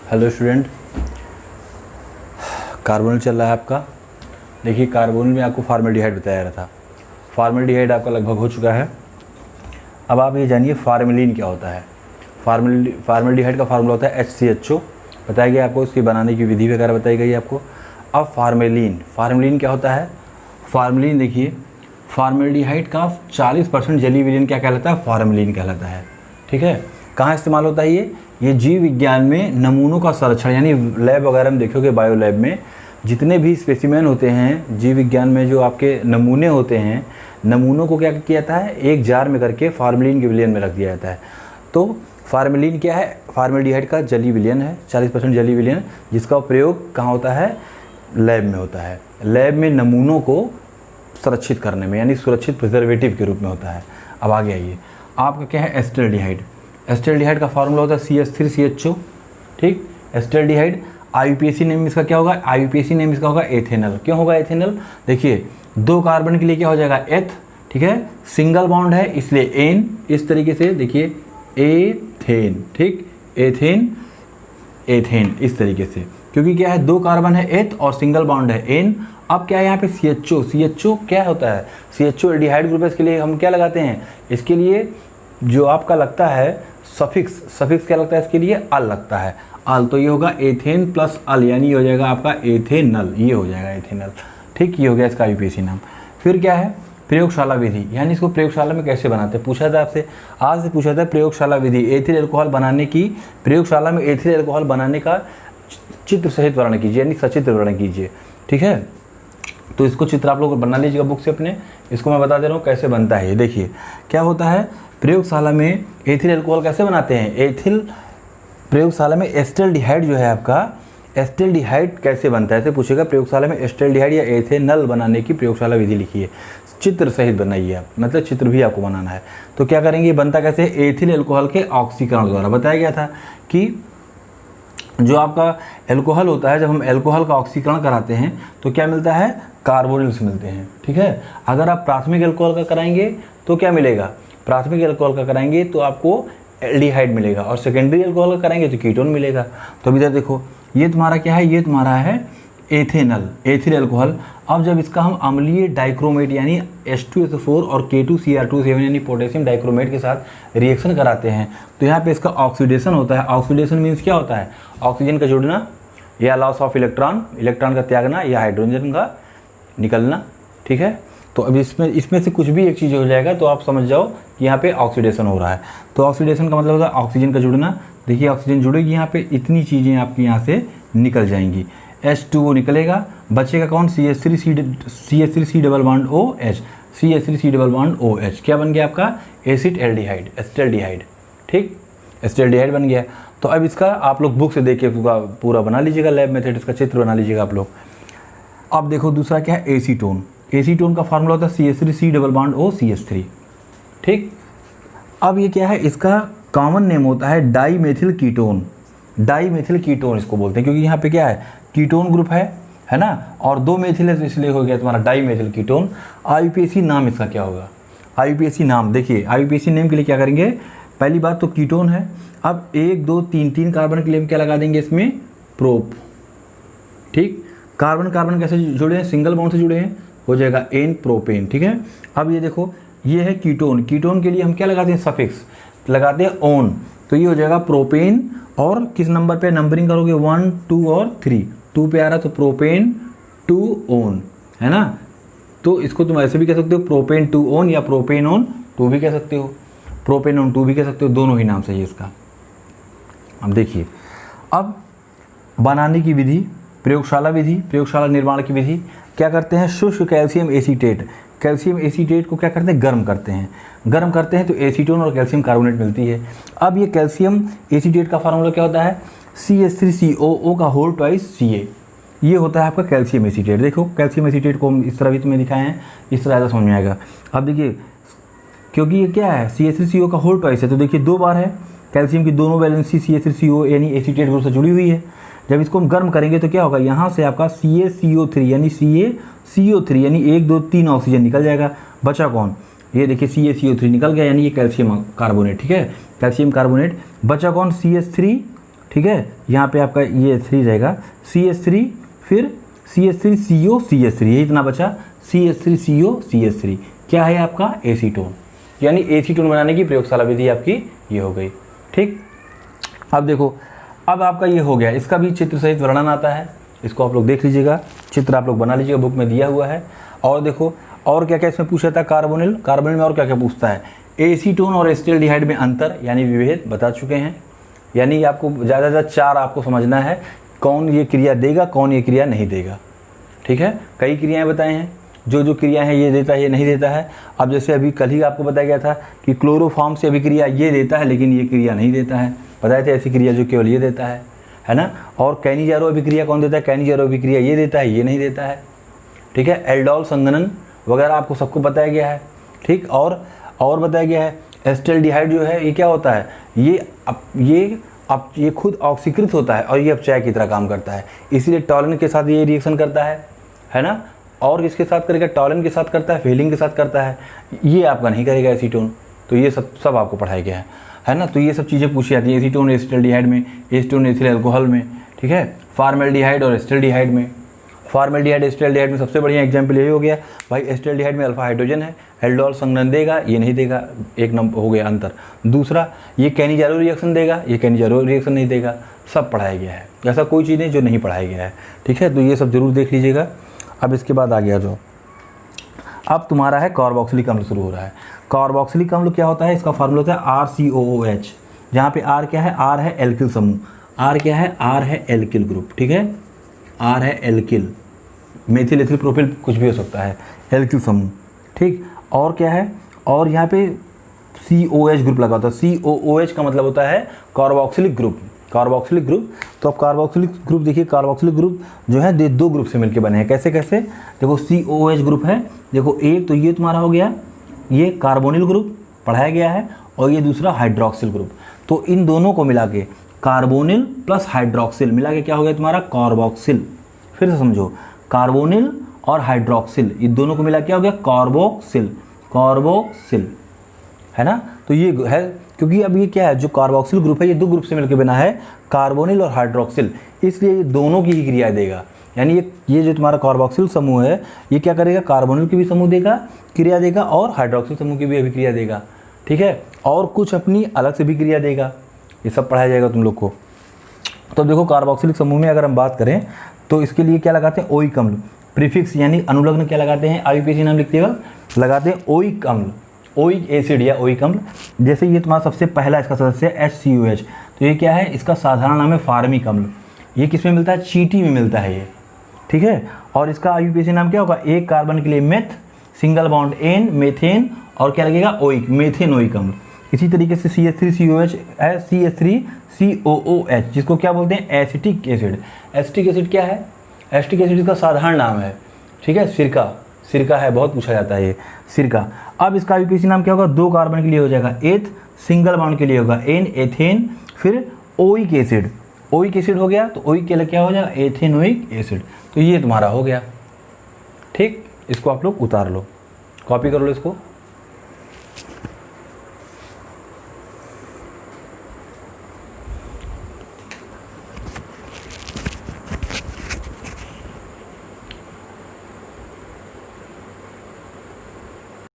Hello student, carbonyl चल रहा है आपका। देखिए कार्बोनिल में आपको फॉर्मेल्डिहाइड बताया रहा था। फॉर्मेल्डिहाइड आपका लगभग हो चुका है। अब आप ये जानिए फार्मेलिन क्या होता है। फार्मेल्डिहाइड का फार्मूला होता है HCHO, बताया गया आपको, उसकी बनाने की विधि वगैरह बताई गई आपको। अब फार्मेलिन क्या होता है। फार्मेलिन देखिए, फार्मेल्डिहाइड का 40% जलीय विलयन क्या कहलाता है, फार्मेलिन कहलाता है। ठीक है, कहाँ इस्तेमाल होता है ये जीव विज्ञान में नमूनों का संरक्षण, यानी लैब वगैरह में देखोगे, बायो लैब में जितने भी स्पेसिमेन होते हैं जीव विज्ञान में, जो आपके नमूने होते हैं, नमूनों को क्या किया जाता है, एक जार में करके फार्मेलिन के विलयन में रख दिया जाता है। तो फार्मेलिन क्या है, फार्मेल्डिहाइड का जलीय विलयन है, 40% जलीय विलयन, जिसका प्रयोग कहाँ होता है, लैब में होता है। लैब में नमूनों को सुरक्षित करने में, यानी सुरक्षित प्रिजर्वेटिव के रूप में होता है। अब आगे आइए, आपका क्या है, एस्टल्डिहाइड। एस्टल्डिहाइड का फार्मूला होता है CH3CHO। ठीक, एस्टल्डिहाइड IUPAC नेम इसका क्या होगा, IUPAC नेम इसका होगा एथेनल। क्यों होगा एथेनल, देखिए 2 कार्बन के लिए क्या हो जाएगा, एथ। ठीक है, सिंगल बॉन्ड है इसलिए एन, इस तरीके से देखिए एथेन। ठीक, एथेन एथेन इस तरीके से, क्योंकि क्या है 2 कार्बन है एथ और सिंगल बॉन्ड है एन। अब क्या है यहाँ पे CHO क्या होता है, CHO एल्डिहाइड ग्रुप है, इसके लिए हम क्या लगाते हैं, इसके लिए जो आपका लगता है सफिक्स क्या लगता है, इसके लिए अल लगता है, अल। तो ये होगा एथेन प्लस अल, यानी ये हो जाएगा आपका एथेनल, ये हो जाएगा एथेनल। ठीक, ये हो गया इसका IUPAC नाम। फिर क्या है, प्रयोगशाला विधि, यानी इसको प्रयोगशाला में कैसे बनाते हैं, पूछा था आपसे, आज से पूछा था प्रयोगशाला विधि। एथिल एल्कोहल बनाने की, प्रयोगशाला में एथिल एल्कोहल बनाने का चित्र सहित वर्णन कीजिए, यानी सचित्र वर्णन कीजिए। ठीक है, तो इसको चित्र आप लोग बना लीजिएगा बुक से अपने। इसको मैं बता दे रहा हूँ कैसे बनता है। ये देखिए क्या होता है, प्रयोगशाला में एथिल एल्कोहल कैसे बनाते हैं, प्रयोगशाला में एस्टल्डिहाइड जो है आपका, एस्टल्डिहाइड कैसे बनता है, ऐसे पूछेगा। प्रयोगशाला में एस्टल्डिहाइड या एथेनल बनाने की प्रयोगशाला विधि लिखिए, चित्र सहित बनाइए आप, मतलब चित्र भी आपको बनाना है। तो क्या करेंगे, बनता कैसे, एथिल एल्कोहल के ऑक्सीकरण द्वारा। बताया गया था कि जो आपका एल्कोहल होता है, जब हम एल्कोहल का ऑक्सीकरण कराते हैं तो क्या मिलता है, कार्बोनिल्स मिलते हैं। ठीक है, अगर आप प्राथमिक एल्कोहल का कराएंगे तो क्या मिलेगा, प्राथमिक एल्कोहल का कराएंगे तो आपको एल्डिहाइड मिलेगा, और सेकेंडरी एल्कोहल का कराएंगे तो कीटोन मिलेगा। तो अभी इधर देखो, ये तुम्हारा क्या है, ये तुम्हारा है एथेनल, एथिल एल्कोहल। अब जब इसका हम अम्लीय डाइक्रोमेट यानी H2SO4 और K2Cr2 यानी पोटेशियम डाइक्रोमेट के साथ रिएक्शन कराते हैं, तो यहाँ पे इसका ऑक्सीडेशन होता है। ऑक्सीडेशन मीन्स क्या होता है, ऑक्सीजन का जुड़ना या लॉस ऑफ इलेक्ट्रॉन का त्यागना या हाइड्रोजन का निकलना। ठीक है, तो अब इसमें से कुछ भी एक चीज़ हो जाएगा तो आप समझ जाओ कि यहाँ पे ऑक्सीडेशन हो रहा है। तो ऑक्सीडेशन का मतलब होता है ऑक्सीजन का जुड़ना। देखिए ऑक्सीजन जुड़ेगी यहाँ पे, इतनी चीज़ें आपकी यहाँ से निकल जाएंगी, H2O निकलेगा, बचेगा कौन, CH3C double bond OH, CH3C double bond OH। क्या बन गया आपका, एसिड एल्डिहाइड, एस्टल्डिहाइड। ठीक, एस्टल्डिहाइड बन गया। तो अब इसका आप लोग बुक से देख के पूरा बना लीजिएगा, लैब मेथड इसका चित्र बना लीजिएगा आप लोग। अब देखो दूसरा क्या है, एसीटोन। एसीटोन का फार्मूला होता है CH3C डबल बॉन्ड OCH3। ठीक, अब ये क्या है, इसका कॉमन नेम होता है डाईमेथिल कीटोन। डाईमेथिल कीटोन इसको बोलते हैं, क्योंकि यहाँ पे क्या है, कीटोन ग्रुप है ना, और 2 मेथिल है, तो इसलिए हो गया तुम्हारा डाईमेथिल कीटोन। IUPAC नाम इसका क्या होगा, IUPAC नाम देखिए, IUPAC नेम के लिए क्या करेंगे, पहली बात तो कीटोन है। अब 1 2 3 कार्बन के लिए हम क्या लगा देंगे इसमें, प्रोप। ठीक, कार्बन कैसे जुड़े हैं, सिंगल बॉन्ड से जुड़े हैं, हो जाएगा एन प्रोपेन। ठीक है, अब ये देखो, ये है कीटोन। कीटोन के लिए हम क्या लगाते हैं, सफिक्स लगाते हैं ओन, तो ये हो जाएगा प्रोपेन। और किस नंबर पे नंबरिंग करोगे, 1 2 और 3, 2 पे आ रहा तो प्रोपेन 2 ओन, है ना। तो इसको तुम ऐसे भी कह सकते हो, प्रोपेन 2 ओन या प्रोपेन ओन 2 भी कह सकते हो, प्रोपेन ओन 2 भी कह सकते हो, दोनों ही नाम सही है इसका। अब देखिए, अब बनाने की विधि, प्रयोगशाला विधि, प्रयोगशाला निर्माण की विधि। क्या करते हैं, शुष्क कैल्शियम एसीटेट, कैल्शियम एसीटेट को क्या करते हैं, गर्म करते हैं तो एसीटोन और कैल्शियम कार्बोनेट मिलती है। अब ये कैल्शियम एसीटेट का फार्मूला क्या होता है, CH3COO का होल ट्वाइस Ca, ये होता है आपका कैल्शियम एसीटेट। देखो कैल्शियम एसीटेट को हम इस तरह भी तुम्हें दिखाए हैं, इस तरह ज़्यादा समझ में आएगा। अब देखिए, क्योंकि ये क्या है, CH3CO का होल ट्वाइस है, तो देखिए 2 बार है, कैल्शियम की दोनों वैलेंसी CH3CO यानी एसीटेट ग्रुप से जुड़ी हुई है। जब इसको हम गर्म करेंगे तो क्या होगा, यहाँ से आपका CaCO3 यानी CaCO3 यानी 1 2 3 ऑक्सीजन निकल जाएगा, बचा कौन, ये देखिए CaCO3 निकल गया, यानी ये कैल्शियम कार्बोनेट। ठीक है, कैल्शियम कार्बोनेट, बचा कौन, CH3 ठीक है। यहाँ पे आपका ये 3 रहेगा, CH3 फिर CH3CO CH3, यही इतना बचा, CH3CO CH3 क्या है आपका एसीटोन, यानी एसीटोन बनाने की प्रयोगशाला विधि आपकी ये हो गई। ठीक, अब देखो, अब आपका ये हो गया, इसका भी चित्र सहित वर्णन आता है, इसको आप लोग देख लीजिएगा, चित्र आप लोग बना लीजिएगा, बुक में दिया हुआ है। और देखो और क्या क्या इसमें पूछा था, कार्बोनिल, कार्बोनिल में और क्या क्या पूछता है, एसीटोन और एसिटाल्डिहाइड में अंतर यानी विभेद बता चुके हैं, यानी आपको ज़्यादा से ज़्यादा 4 आपको समझना है, कौन ये क्रिया देगा कौन ये क्रिया नहीं देगा। ठीक है, कई क्रियाएं बताए हैं, जो जो क्रिया है ये देता है ये नहीं देता है। अब जैसे अभी कल ही आपको बताया गया था कि क्लोरोफॉर्म से अभिक्रिया ये देता है लेकिन ये क्रिया नहीं देता है, बताए थे ऐसी क्रिया जो केवल ये देता है ना। और कैनिजारो अभिक्रिया कौन देता है, कैनिजारो अभिक्रिया ये देता है ये नहीं देता है। ठीक है, एल्डोल संघनन वगैरह आपको सबको बताया गया है। ठीक, और बताया गया है एसिटाल्डिहाइड जो है ये क्या होता है, ये खुद ऑक्सीकृत होता है और ये अपचायक की तरह काम करता है, इसीलिए टॉलिन के साथ ये रिएक्शन करता है ना। और किसके साथ करेगा, टॉलिन के साथ करता है, फेलिंग के साथ करता है, ये आपका नहीं करेगा एसीटोन। तो ये सब आपको पढ़ाया गया है ना। तो ये सब चीज़ें पूछी जाती हैं एसीटोन एसिटाल्डिहाइड में, एसीटोन एथिल अल्कोहल में, ठीक है, फार्मेल्डिहाइड और एसिटाल्डिहाइड में। फार्मेल्डिहाइड एसिटाल्डिहाइड में सबसे बढ़िया एग्जाम्पल यही हो गया भाई, एसिटाल्डिहाइड में अल्फा हाइड्रोजन है, एल्डोल संघनन देगा ये नहीं देगा, एक नंबर हो गया अंतर। दूसरा, ये कैनिजारो रिएक्शन देगा, ये कैनिजारो रिएक्शन नहीं देगा, सब पढ़ाया गया है, ऐसा कोई चीज़ नहीं जो नहीं पढ़ाया गया है। ठीक है, तो ये सब जरूर देख लीजिएगा। अब इसके बाद आ गया जो अब तुम्हारा है कार्बोक्सिलिक अम्ल शुरू हो रहा है। कार्बोक्सिलिक अम्ल क्या होता है, इसका फार्मूला होता है RCOOH, जहाँ पे R क्या है, R है एल्किल समूह, R क्या है, R है एल्किल ग्रुप। ठीक है, R है एल्किल, मेथिल एथिल प्रोपिल कुछ भी हो सकता है, एल्किल समूह। ठीक, और क्या है, और यहाँ पे COH ग्रुप लगा होता है, COOH का मतलब होता है कार्बोक्सिलिक ग्रुप, कार्बोक्सिलिक ग्रुप। तो अब कार्बोक्सिलिक ग्रुप देखिए, कार्बोक्सिलिक ग्रुप जो है 2 ग्रुप से मिलकर बने हैं, कैसे कैसे, देखो COOH ग्रुप है, देखो एक तो ये तुम्हारा हो गया, ये कार्बोनिल ग्रुप पढ़ाया गया है, और ये दूसरा हाइड्रोक्सिल ग्रुप। तो इन दोनों को मिला के कार्बोनिल प्लस हाइड्रोक्सिल मिला के क्या हो गया तुम्हारा कार्बोक्सिल। फिर से समझो, कार्बोनिल और हाइड्रोक्सिल ये दोनों को मिला क्या हो गया कार्बोक्सिल, कार्बोक्सिल है ना। तो ये है, क्योंकि अब ये क्या है, जो कार्बोक्सिल ग्रुप है ये 2 ग्रुप से मिलकर बना है, कार्बोनिल और हाइड्रोक्सिल, इसलिए ये दोनों की ही क्रिया देगा। यानी ये जो तुम्हारा कार्बोक्सिल समूह है ये क्या करेगा, कार्बोनिल की भी समूह देगा, क्रिया देगा, और हाइड्रोक्सिल समूह की भी अभिक्रिया देगा। ठीक है, और कुछ अपनी अलग से भी क्रिया देगा, ये सब पढ़ाया जाएगा तुम लोग को। तो देखो कार्बोक्सिलिक समूह में अगर हम बात करें तो इसके लिए क्या लगाते हैं, ओइक अम्ल, प्रीफिक्स यानी अनुलग्न क्या लगाते हैं, IUPAC नाम लिखते वक्त लगाते हैं ओइक अम्ल, ओइक एसिड या ओइक अम्ल। जैसे ये तुम्हारा सबसे पहला इसका सदस्य है HCOH, तो ये क्या है, इसका साधारण नाम है फार्मिक अम्ल। ये किस में मिलता है, चींटी में मिलता है ये। ठीक है, और इसका IUPAC नाम क्या होगा, एक कार्बन के लिए meth, single bond ane, methane, और क्या लगेगा ओइक, मेथेनोइक अम्ल। इसी तरीके से CH3COH है, CH3COOH, जिसको क्या बोलते हैं, एसिटिक एसिड। एसिटिक एसिड क्या है, एसिटिक एसिड का साधारण नाम है, ठीक है, सिरका, सिरका है, बहुत पूछा जाता है ये सिरका। अब इसका IUPAC नाम क्या होगा, 2 कार्बन के लिए हो जाएगा एथ, सिंगल बॉन्ड के लिए होगा एन, एथेन, फिर ओइक एसिड, ओइक एसिड हो गया, तो ओइक के लिए क्या हो जाएगा, एथेनोइक एसिड। तो ये तुम्हारा हो गया। ठीक, इसको आप लोग उतार लो, कॉपी कर लो इसको।